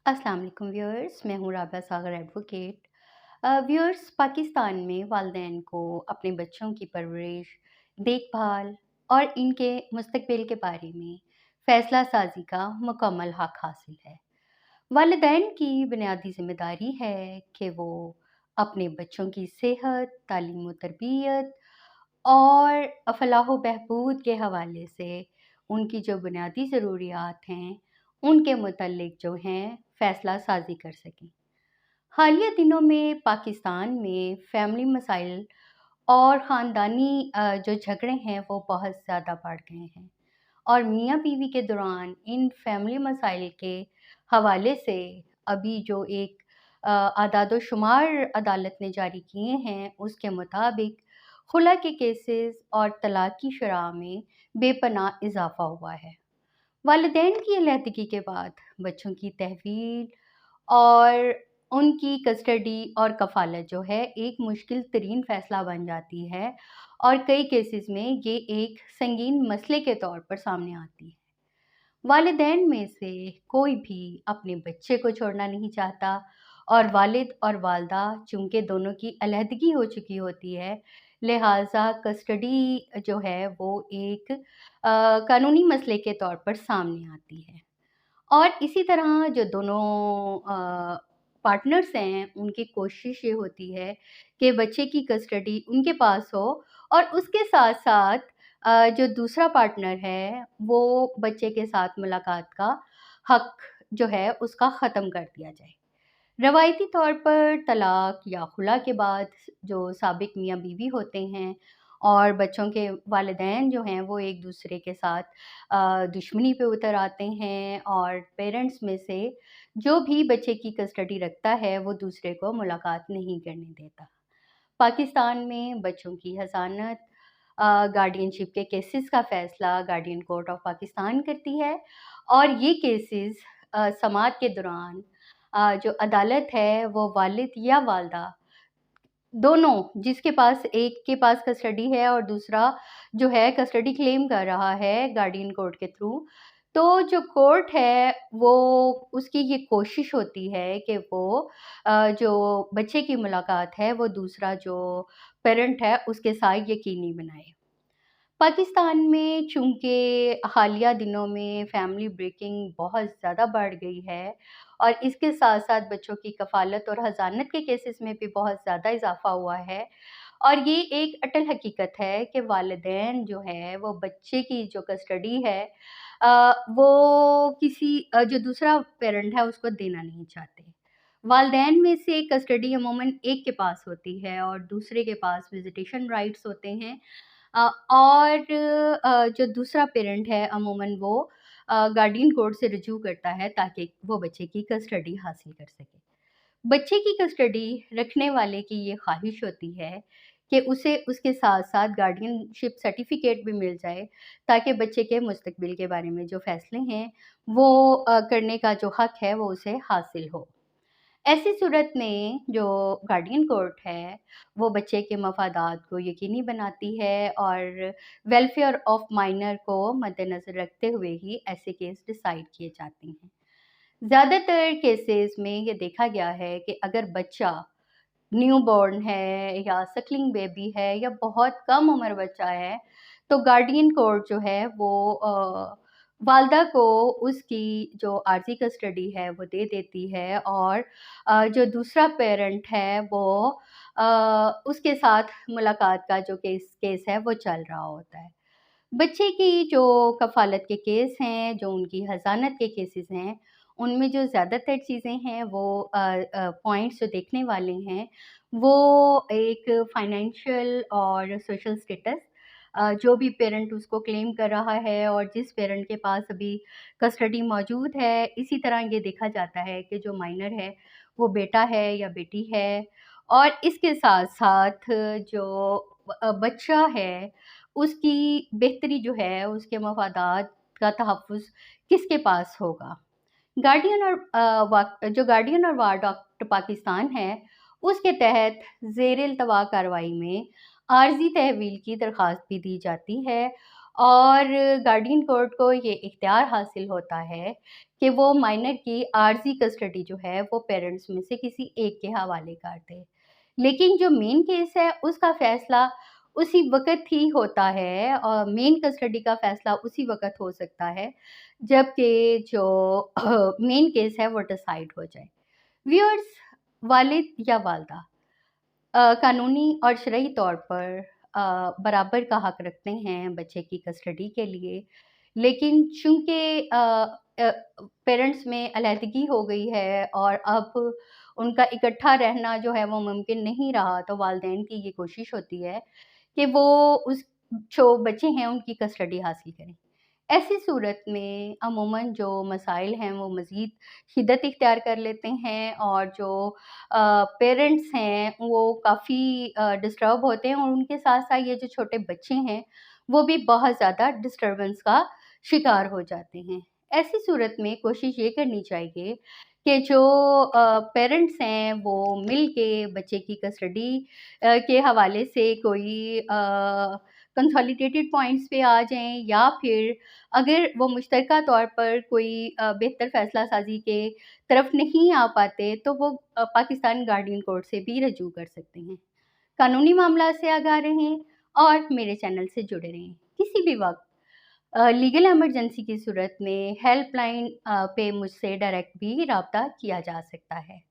अस्सलाम वालेकुम व्यूअर्स, मैं हूँ राबा सागर एडवोकेट। व्यूअर्स, पाकिस्तान में वालिदैन को अपने बच्चों की परवरिश, देखभाल और इनके मुस्तकबिल के बारे में फ़ैसला साज़ी का मुकम्मल हक़ हासिल है। वालिदैन की बुनियादी ज़िम्मेदारी है कि वो अपने बच्चों की सेहत, तालीम व तरबियत और फ़लाह व बहबूद के हवाले से उनकी जो बुनियादी ज़रूरियात हैं, उनके मुतल्लिक़ जो हैं फ़ैसला साज़ी कर सकें। हालिया दिनों में पाकिस्तान में फ़ैमिली मसाइल और ख़ानदानी जो झगड़े हैं वो बहुत ज़्यादा बढ़ गए हैं और मियाँ-बीवी के दौरान इन फ़ैमिली मसाइल के हवाले से अभी जो एक आदाद-ओ-शुमार अदालत ने जारी किए हैं, उसके मुताबिक खुला के केसेस और तलाक की शरह में बेपनाह इज़ाफ़ा हुआ है। वालिदैन की अलहदगी के बाद बच्चों की तहवील और उनकी कस्टडी और कफ़ालत जो है एक मुश्किल तरीन फ़ैसला बन जाती है और कई केसेस में ये एक संगीन मसले के तौर पर सामने आती है। वालिदैन में से कोई भी अपने बच्चे को छोड़ना नहीं चाहता और वालिद और वालदा चूँकि दोनों की अलहदगी हो चुकी होती है, लिहाज़ा कस्टडी जो है वो एक कानूनी मसले के तौर पर सामने आती है। और इसी तरह जो दोनों पार्टनर्स हैं, उनकी कोशिश ये होती है कि बच्चे की कस्टडी उनके पास हो और उसके साथ-साथ जो दूसरा पार्टनर है, वो बच्चे के साथ मुलाकात का हक़ जो है, उसका ख़त्म कर दिया जाए। रवायती तौर पर तलाक या खुला के बाद जो साबिक मियाँ-बीवी होते हैं और बच्चों के वालिदैन जो हैं, वो एक-दूसरे के साथ दुश्मनी पे उतर आते हैं और पेरेंट्स में से जो भी बच्चे की कस्टडी रखता है, वो दूसरे को मुलाकात नहीं करने देता। पाकिस्तान में बच्चों की हज़ानत गार्डियनशिप के केसेस का फ़ैसला गार्डियन कोर्ट ऑफ पाकिस्तान करती है और ये केसेस समाअत के दौरान जो अदालत है, वो वालिद या वालदा दोनों जिसके पास एक के पास कस्टडी है और दूसरा जो है कस्टडी क्लेम कर रहा है गार्डियन कोर्ट के थ्रू, तो जो कोर्ट है वो उसकी ये कोशिश होती है कि वो जो बच्चे की मुलाकात है वो दूसरा जो पेरेंट है उसके साथ यकीनी बनाए। पाकिस्तान में चूँकि हालिया दिनों में फैमिली ब्रेकिंग बहुत ज़्यादा बढ़ गई है और इसके साथ-साथ बच्चों की कफ़ालत और हज़ानत के केसेस में भी बहुत ज़्यादा इज़ाफ़ा हुआ है और ये एक अटल हकीकत है कि वालिदैन जो है वो बच्चे की जो कस्टडी है वो किसी जो दूसरा पेरेंट है उसको देना नहीं चाहते। वालिदैन में से कस्टडी अमूमन एक के पास होती है और दूसरे के पास विज़िटेशन राइट्स होते हैं। और जो दूसरा पेरेंट है अमूमन वो गार्डियन कोर्ट से रुजू करता है ताकि वो बच्चे की कस्टडी हासिल कर सके। बच्चे की कस्टडी रखने वाले की ये ख़्वाहिश होती है कि उसे उसके साथ-साथ गार्डियनशिप सर्टिफ़िकेट भी मिल जाए ताकि बच्चे के मुस्तकबिल के बारे में जो फ़ैसले हैं वो करने का जो हक़ है वो उसे हासिल हो। ऐसी सूरत में जो गार्डियन कोर्ट है, वो बच्चे के मफ़ादात को यकीनी बनाती है और वेलफेयर ऑफ़ माइनर को मद्देनज़र रखते हुए ही ऐसे केस डिसाइड किए जाते हैं। ज़्यादातर केसेस में ये देखा गया है कि अगर बच्चा न्यूबॉर्न है या सकलिंग बेबी है या बहुत कम उम्र बच्चा है, तो गार्डियन कोर्ट जो है वो वालदा को उसकी जो आर्ज़ी कस्टडी है वो दे देती है और जो दूसरा पेरेंट है वो उसके साथ मुलाकात का जो केस है वो चल रहा होता है। बच्चे की जो कफ़ालत के केस हैं, जो उनकी हज़ानत के केसेस हैं, उनमें जो ज़्यादातर चीज़ें हैं वो पॉइंट्स जो देखने वाले हैं, वो एक फ़ाइनेंशियल और सोशल स्टेटस जो भी पेरेंट उसको क्लेम कर रहा है और जिस पेरेंट के पास अभी कस्टडी मौजूद है, इसी तरह ये देखा जाता है कि जो माइनर है, वो बेटा है या बेटी है और इसके साथ-साथ जो बच्चा है उसकी बेहतरी जो है, उसके मफ़ादात का तहफ़्फ़ुज़ किसके पास होगा? गार्डियन और जो गार्डियन और वार्ड ऑफ़ पाकिस्तान है, उसके तहत ज़ेर-ए-इल्तवा कार्रवाई में आर्ज़ी तहवील की दरख़्वास्त भी दी जाती है और गार्डियन कोर्ट को ये इख्तियार हासिल होता है कि वो माइनर की आर्ज़ी कस्टडी जो है वो पेरेंट्स में से किसी एक के हवाले कर दे। लेकिन जो मेन केस है उसका फ़ैसला उसी वक़्त ही होता है और मेन कस्टडी का फ़ैसला उसी वक़्त हो सकता है जबकि जो मेन केस है वो डिसाइड हो जाए। व्यूअर्स, वालिद या वालिदा कानूनी और शरई तौर पर बराबर का हक रखते हैं बच्चे की कस्टडी के लिए, लेकिन चूँकि पेरेंट्स में अलहदगी हो गई है और अब उनका इकट्ठा रहना जो है वो मुमकिन नहीं रहा, तो वालिदैन की ये कोशिश होती है कि वो उस जो बच्चे हैं उनकी कस्टडी हासिल करें। ऐसी सूरत में अमूमन जो मसाइल हैं वो मज़ीद शिद्दत इख्तियार कर लेते हैं और जो पेरेंट्स हैं वो काफ़ी डिस्टर्ब होते हैं और उनके साथ-साथ ये जो छोटे बच्चे हैं, वो भी बहुत ज़्यादा डिस्टर्बेंस का शिकार हो जाते हैं। ऐसी सूरत में कोशिश ये करनी चाहिए कि जो पेरेंट्स हैं वो मिल के बच्चे की कस्टडी के हवाले से कोई कंसोलिडेटेड पॉइंट्स पे आ जाएँ या फिर अगर वो मुश्तरका तौर पर कोई बेहतर फ़ैसला साज़ी के तरफ नहीं आ पाते, तो वो पाकिस्तान गार्डियन कोर्ट से भी रजू कर सकते हैं। कानूनी मामला से आगाह रहें और मेरे चैनल से जुड़े रहें। किसी भी वक़्त लीगल इमरजेंसी की सूरत में हेल्पलाइन पे मुझसे डायरेक्ट भी राब्ता किया जा सकता है।